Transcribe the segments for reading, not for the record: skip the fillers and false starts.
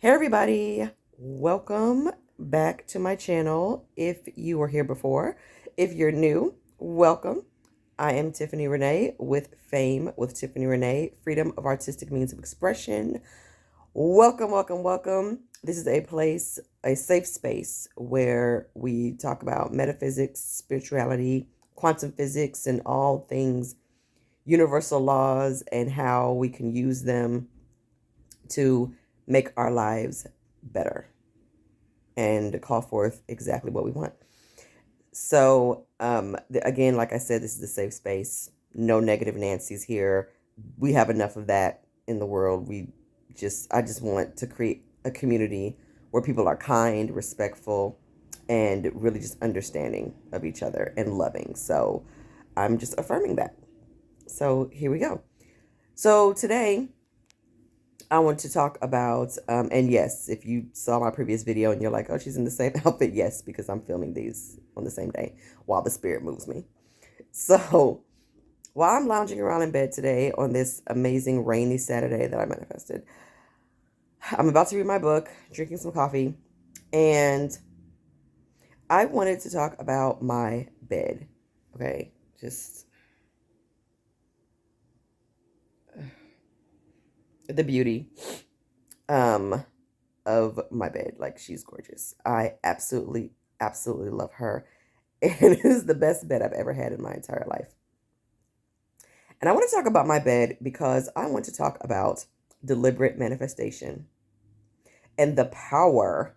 Hey everybody, welcome back to my channel. If you were here before, if you're new, welcome. I am Tiffany Renee with Fame with Tiffany Renee, Freedom of Artistic Means of Expression. Welcome, welcome, welcome. This is a place, a safe space where we talk about metaphysics, spirituality, quantum physics, and all things universal laws and how we can use them to make our lives better and call forth exactly what we want. So, again, like I said, this is a safe space. No negative Nancy's here. We have enough of that in the world. I just want to create a community where people are kind, respectful, and really just understanding of each other and loving. So, I'm just affirming that. So, here we go. So, today, I want to talk about, and yes, if you saw my previous video and you're like, oh, she's in the same outfit, yes, because I'm filming these on the same day while the spirit moves me. So while I'm lounging around in bed today on this amazing rainy Saturday that I manifested, I'm about to read my book, drinking some coffee, and I wanted to talk about my bed. Okay, just the beauty um, of my bed. Like, she's gorgeous. I absolutely, absolutely love her. And it is the best bed I've ever had in my entire life. And I want to talk about my bed because I want to talk about deliberate manifestation and the power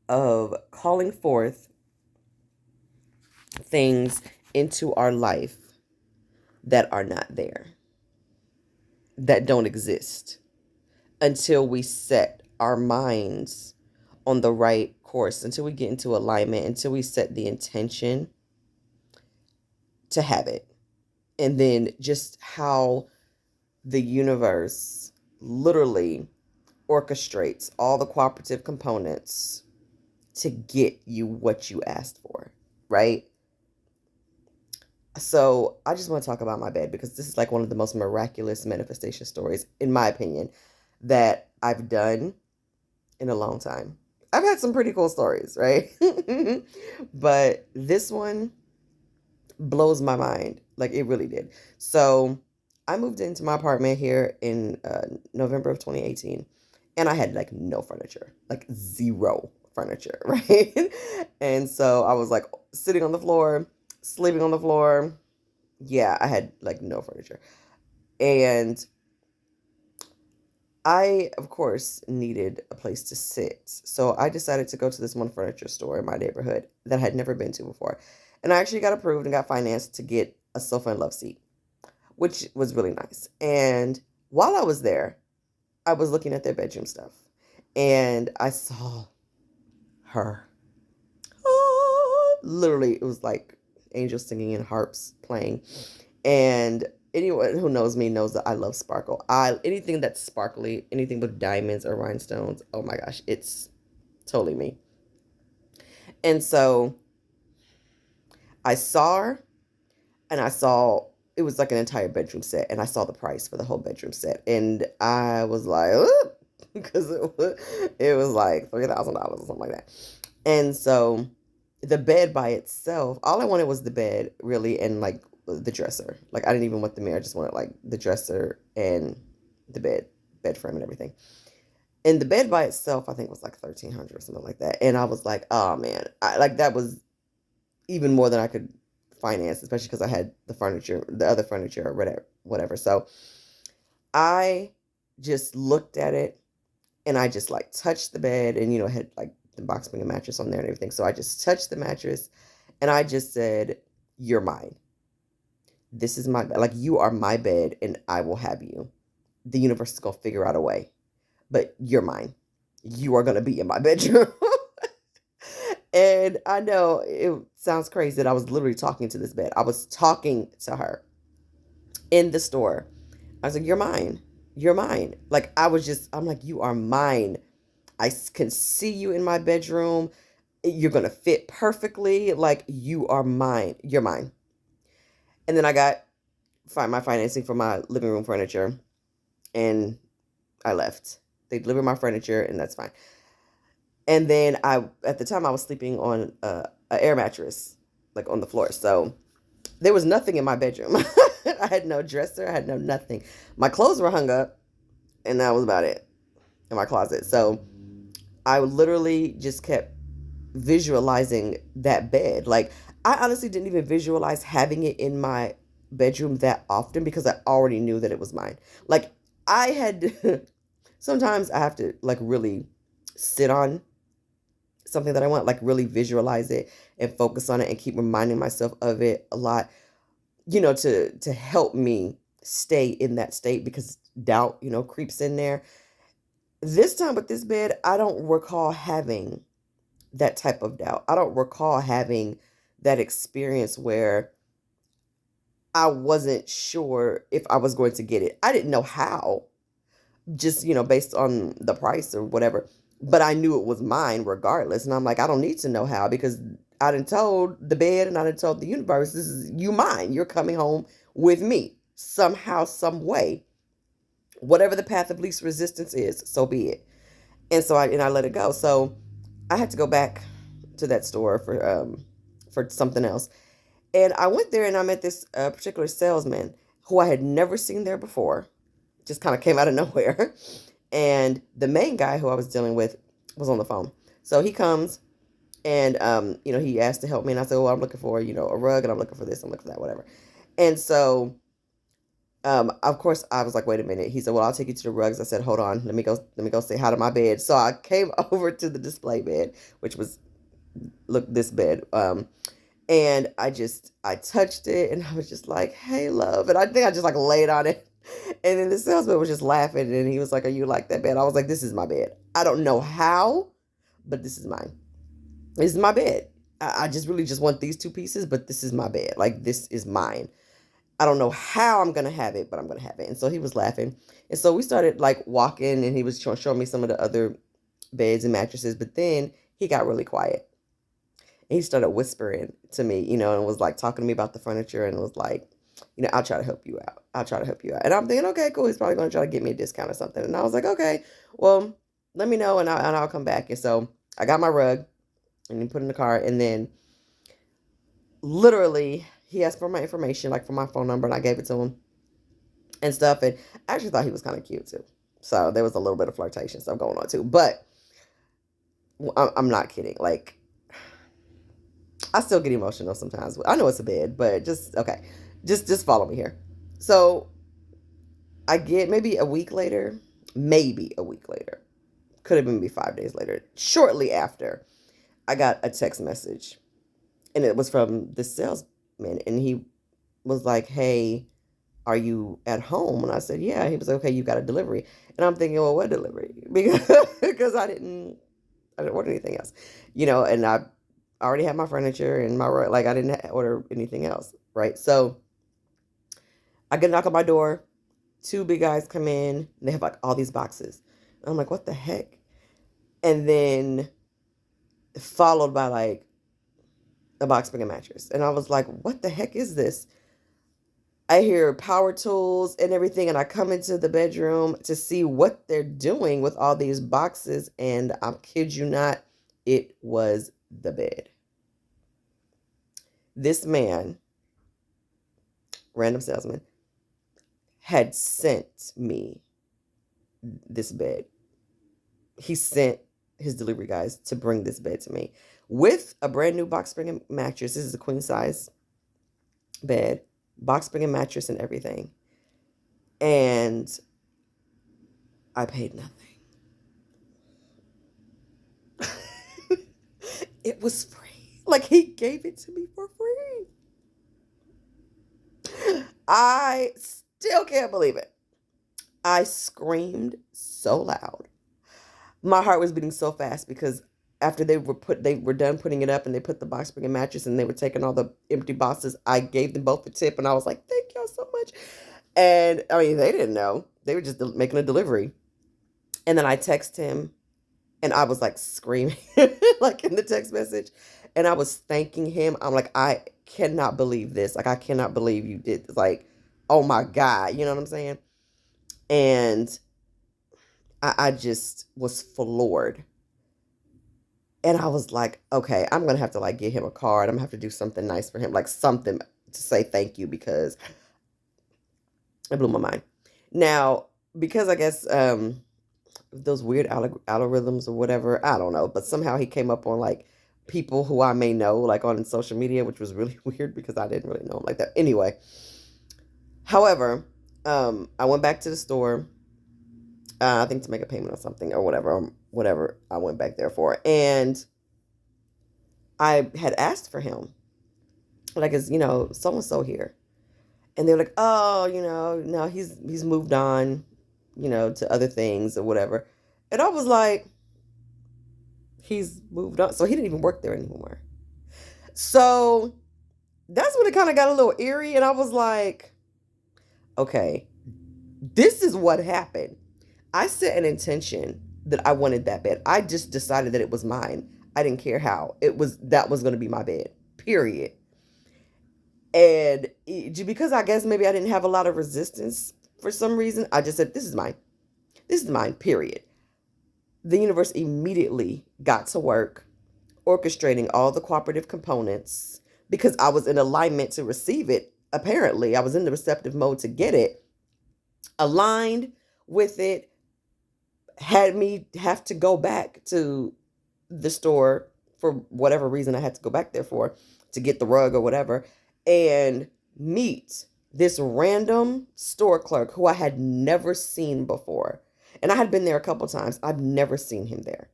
of calling forth things into our life that are not there, that don't exist until we set our minds on the right course, until we get into alignment, until we set the intention to have it. And then just how the universe literally orchestrates all the cooperative components to get you what you asked for, right? So I just want to talk about my bed because this is like one of the most miraculous manifestation stories, in my opinion, that I've done in a long time. I've had some pretty cool stories, right? But this one blows my mind. Like, it really did. So I moved into my apartment here in November of 2018, and I had like no furniture, like zero furniture, right? And so I was like sitting on the floor, sleeping on the floor. Yeah, I had like no furniture. And I, of course, needed a place to sit. So I decided to go to this one furniture store in my neighborhood that I had never been to before. And I actually got approved and got financed to get a sofa and love seat, which was really nice. And while I was there, I was looking at their bedroom stuff and I saw her. Literally, it was like angels singing and harps playing. And anyone who knows me knows that I love sparkle. Anything that's sparkly, anything with diamonds or rhinestones, oh my gosh, it's totally me. And so I saw her and I saw it was like an entire bedroom set, and I saw the price for the whole bedroom set, and I was like, because it was like $3,000 or something like that. And so the bed by itself, all I wanted was the bed, really, and like the dresser. Like, I didn't even want the mirror, I just wanted like the dresser and the bed frame and everything. And the bed by itself, I think was like 1,300 or something like that. And I was like, oh man, like that was even more than I could finance, especially because I had the furniture, the other furniture or whatever. So I just looked at it and I just like touched the bed, and it had like the box spring mattress on there and everything. So I just touched the mattress and I just said, you're mine. This is my bed. Like, you are my bed and I will have you. The universe is going to figure out a way, but you're mine. You are going to be in my bedroom. And I know it sounds crazy that I was literally talking to this bed. I was talking to her in the store. I was like, you're mine. You're mine. Like, I'm like, you are mine. I can see you in my bedroom. You're going to fit perfectly. Like, you are mine. You're mine. And then I got my financing for my living room furniture, and I left. They deliver my furniture, and that's fine. And then at the time, I was sleeping on a air mattress, like on the floor. So there was nothing in my bedroom. I had no dresser. I had no nothing. My clothes were hung up, and that was about it in my closet. So I literally just kept visualizing that bed. Like, I honestly didn't even visualize having it in my bedroom that often because I already knew that it was mine. Like, I had sometimes I have to like really sit on something that I want, like really visualize it and focus on it and keep reminding myself of it a lot, to help me stay in that state because doubt, creeps in there. This time with this bed, I don't recall having that type of doubt. I don't recall having that experience where I wasn't sure if I was going to get it. I didn't know how, just, based on the price or whatever. But I knew it was mine regardless. And I'm like, I don't need to know how because I done told the bed and I done told the universe, this is you mine. You're coming home with me somehow, some way. Whatever the path of least resistance is, so be it. And so I let it go. So I had to go back to that store for something else. And I went there and I met this particular salesman who I had never seen there before. Just kind of came out of nowhere. And the main guy who I was dealing with was on the phone. So he comes and, he asked to help me. And I said, oh, I'm looking for, a rug and I'm looking for this, I'm looking for that, whatever. And so, of course, I was like, wait a minute. He said, well, I'll take you to the rugs. I said, hold on, let me go say hi to my bed. So I came over to the display bed, which was, look, this bed. And I touched it and I was just like, hey, love. And I think I just like laid on it. And then the salesman was just laughing and he was like, are you like that bed? I was like, this is my bed. I don't know how, but this is mine. This is my bed. I just really just want these two pieces, but this is my bed. Like, this is mine. I don't know how I'm going to have it, but I'm going to have it. And so he was laughing. And so we started like walking and he was showing me some of the other beds and mattresses. But then he got really quiet. And he started whispering to me, and was like talking to me about the furniture and was like, I'll try to help you out. I'll try to help you out. And I'm thinking, okay, cool. He's probably going to try to get me a discount or something. And I was like, okay, well, let me know and I'll come back. And so I got my rug and he put it in the car. And then literally he asked for my information, like for my phone number, and I gave it to him and stuff. And I actually thought he was kind of cute too. So there was a little bit of flirtation stuff going on too. But I'm not kidding. Like, I still get emotional sometimes. I know it's a bed, but okay. Just follow me here. So I get maybe a week later, could have been maybe 5 days later, shortly after, I got a text message. And it was from the salesman. And he was like, hey, are you at home? And I said, yeah. He was like, okay, you got a delivery. And I'm thinking, well, what delivery? Because I didn't order anything else, and I already had my furniture and like I didn't order anything else. Right. So I get a knock on my door. Two big guys come in and they have like all these boxes. I'm like, what the heck? And then followed by like a box spring mattress. And I was like, what the heck is this? I hear power tools and everything. And I come into the bedroom to see what they're doing with all these boxes. And I kid you not, it was the bed. This man, random salesman, had sent me this bed. He sent his delivery guys to bring this bed to me with a brand new box spring mattress. This is a queen size bed, box spring mattress and everything. And I paid nothing. It was free. Like, he gave it to me for free. I still can't believe it. I screamed so loud. My heart was beating so fast because after they were done putting it up and they put the box spring mattress and they were taking all the empty boxes, I gave them both a tip and I was like, thank y'all so much. And I mean, they didn't know. They were just making a delivery. And then I text him and I was like screaming like in the text message. And I was thanking him. I'm like, I cannot believe this. Like, I cannot believe you did. Like, oh my God. You know what I'm saying? And I just was floored. And I was like, okay, I'm gonna have to like get him a card. I'm gonna have to do something nice for him, like something to say thank you, because it blew my mind. Now, because I guess those weird algorithms or whatever, I don't know, but somehow he came up on like people who I may know, like on social media, which was really weird because I didn't really know him like that. Anyway, however, I went back to the store, I think to make a payment or something or whatever I went back there for, and I had asked for him, like, is so and so here, and they were like, oh, no, he's moved on, to other things or whatever, and I was like, he's moved on, so he didn't even work there anymore. So that's when it kind of got a little eerie, and I was like, okay, this is what happened. I set an intention that I wanted that bed. I just decided that it was mine. I didn't care how. That was going to be my bed. Period. And because I guess maybe I didn't have a lot of resistance for some reason, I just said, this is mine. This is mine, period. The universe immediately got to work orchestrating all the cooperative components because I was in alignment to receive it. Apparently, I was in the receptive mode to get it, aligned with it, had me have to go back to the store for whatever reason I had to go back there for to get the rug or whatever, and meet this random store clerk who I had never seen before. And I had been there a couple times. I've never seen him there.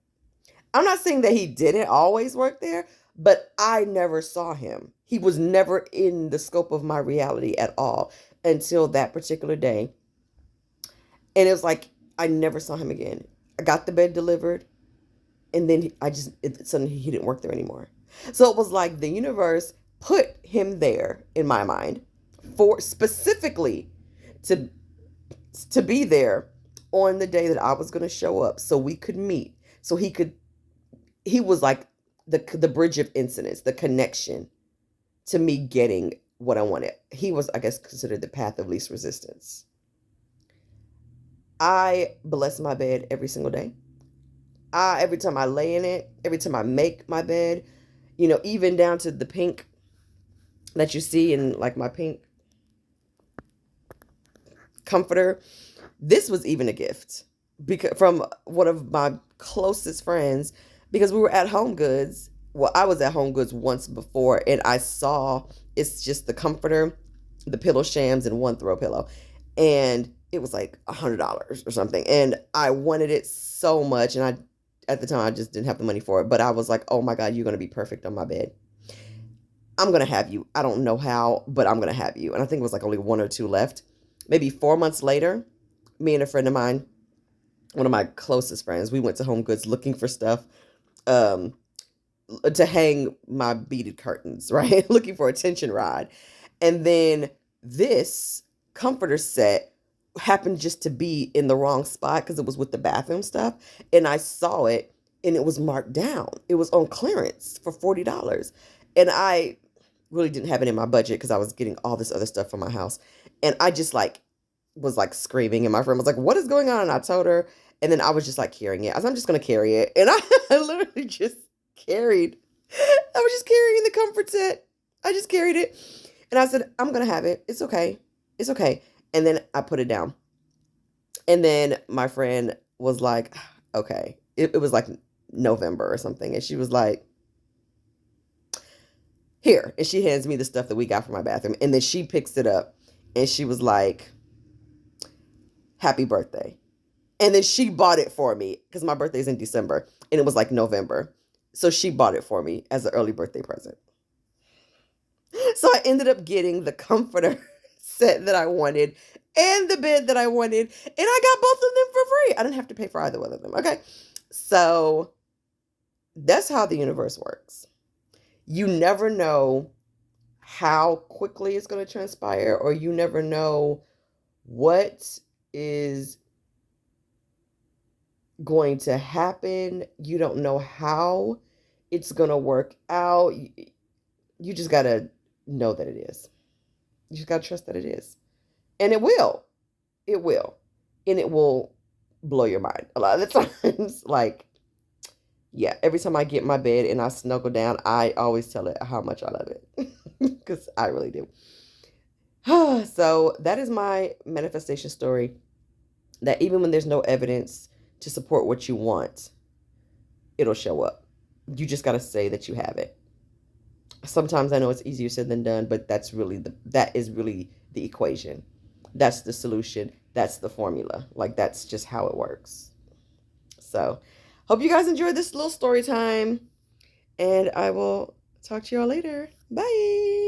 I'm not saying that he didn't always work there, but I never saw him. He was never in the scope of my reality at all until that particular day. And it was like I never saw him again. I got the bed delivered, and then suddenly he didn't work there anymore. So it was like the universe put him there in my mind for specifically to be there on the day that I was going to show up so we could meet, so he was like the bridge of incidents, the connection to me getting what I wanted. He was, I guess, considered the path of least resistance. I bless my bed every single day. Every time I lay in it, every time I make my bed, even down to the pink that you see in like my pink comforter. This was even a gift because from one of my closest friends, because we were at Home Goods. Well, I was at Home Goods once before, and I saw it's just the comforter, the pillow shams, and one throw pillow, and it was like $100 or something, and I wanted it so much, and at the time I just didn't have the money for it, but I was like, oh my God, you're gonna be perfect on my bed. I'm gonna have you. I don't know how, but I'm gonna have you. And I think it was like only one or two left. Maybe 4 months later, me and a friend of mine, one of my closest friends, we went to Home Goods looking for stuff um, to hang my beaded curtains, right? Looking for a tension rod. And then this comforter set happened just to be in the wrong spot because it was with the bathroom stuff. And I saw it, and it was marked down. It was on clearance for $40. And I really didn't have it in my budget because I was getting all this other stuff for my house. And I just like was like screaming, and my friend was like, what is going on? And I told her, and then I was just like carrying it. I was, I'm just gonna carry it. And I literally just carried, I was just carrying the comfort set. I just carried it. And I said, I'm gonna have it. It's okay. It's okay. And then I put it down. And then my friend was like, okay. It was like November or something. And she was like, here. And she hands me the stuff that we got for my bathroom. And then she picks it up, and she was like, happy birthday. And then she bought it for me because my birthday's in December, and it was like November. So she bought it for me as an early birthday present. So I ended up getting the comforter set that I wanted and the bed that I wanted, and I got both of them for free. I didn't have to pay for either one of them. Okay. So that's how the universe works. You never know how quickly it's going to transpire, or you never know what is going to happen. You don't know how it's going to work out. You just got to know that it is. You just got to trust that it is. And it will. It will. And it will blow your mind a lot of the times. Like, yeah, every time I get in my bed and I snuggle down, I always tell it how much I love it because I really do. So that is my manifestation story, that even when there's no evidence to support what you want, it'll show up. You just got to say that you have it. Sometimes I know it's easier said than done, but that is really the equation. That's the solution. That's the formula. Like, that's just how it works. So, hope you guys enjoyed this little story time, and I will talk to y'all later. Bye.